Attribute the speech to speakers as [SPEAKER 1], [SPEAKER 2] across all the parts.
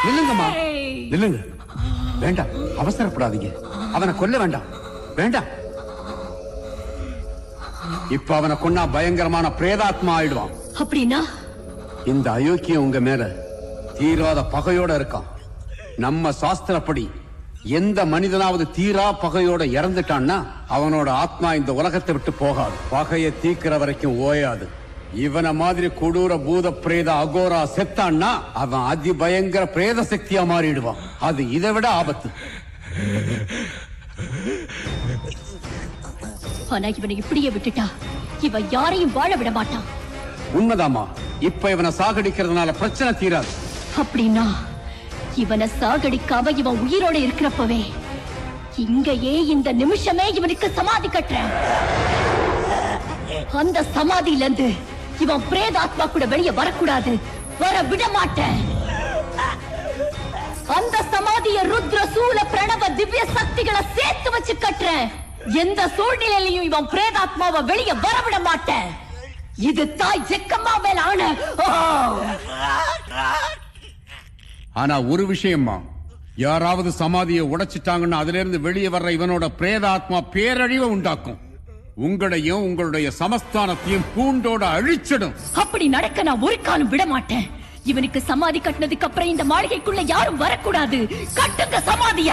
[SPEAKER 1] நில்லுங்கம்மா, நில்லுங்க. வேண்டாம், அவசரப்படாதீங்க. அவனை கொல்ல வேண்டாம். வேண்டாம். இப்ப அவனை கொன்னா பயங்கரமான பிரேதாத்மா ஆயிடுவான்.
[SPEAKER 2] அப்படின்னா
[SPEAKER 1] இந்த அயோக்கியம் உங்க மேல தீராத பகையோட இருக்கான். நம்ம சாஸ்திரப்படி எந்த மனிதனாவது தீரா பகையோட இறந்துட்டான்னா அவனோட ஆத்மா இந்த உலகத்தை விட்டு போகாது. பகையை தீக்கிற வரைக்கும் ஓயாது. இவனை மாதிரி கொடூர பூத பிரேத அகோரா செத்தான்னா அவன் அதி பயங்கர பிரேத சக்தியா மாறிடுவான். அது இதை விட ஆபத்து.
[SPEAKER 2] ஆனா இவனை இப்படியே விட்டுட்டா இவன் யாரையும் வாழ விட மாட்டான்.
[SPEAKER 1] உண்மைதாமா. இப்ப இவனை சாகடிக்கிறதுனால பிரச்சனை தீராது.
[SPEAKER 2] அப்படின்னா இவனை சாகடிக்காம இவன் உயிரோட இருக்கிறப்பவே இங்கேயே இந்த நிமிஷமே இவனுக்கு சமாதி கட்டுறேன். அந்த சமாதியில இருந்து இவன் பிரேதாத்மா கூட வெளியே வரக்கூடாது, வர விட மாட்டேன். அந்த சமாதிய ருத்ர சூல பிரணவ திவ்ய சக்திகளை சேர்த்து வச்சு கட்டுறேன். எந்த சூழ்நிலையிலையும் இவன் பிரேதாத்மாவை வெளியே வரவிட மாட்டேன். இது தாய் ஜெக்கம்மா மேல ஆன.
[SPEAKER 1] ஆனா ஒரு விஷயமா, யாராவது சமாதியை உடைச்சிட்டாங்கன்னா அதுல இருந்து வெளியே வர்ற இவனோட பிரேதாத்மா பேரழிவை உண்டாக்கும். உங்களையும் உங்களுடைய சமஸ்தானத்தையும் பூண்டோட அழிச்சிடும்.
[SPEAKER 2] அப்படி நடக்க நான் ஒரு காலம் விட மாட்டேன். இவனுக்கு சமாதி கட்டினதுக்கு அப்புறம் இந்த மாளிகைக்குள்ள யாரும் வரக்கூடாது. கட்டுங்க சமாதிய.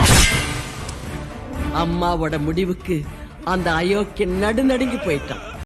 [SPEAKER 3] அம்மாவோட முடிவுக்கு அந்த அயோக்கியன் நடுநடுங்கி போயிட்டான்.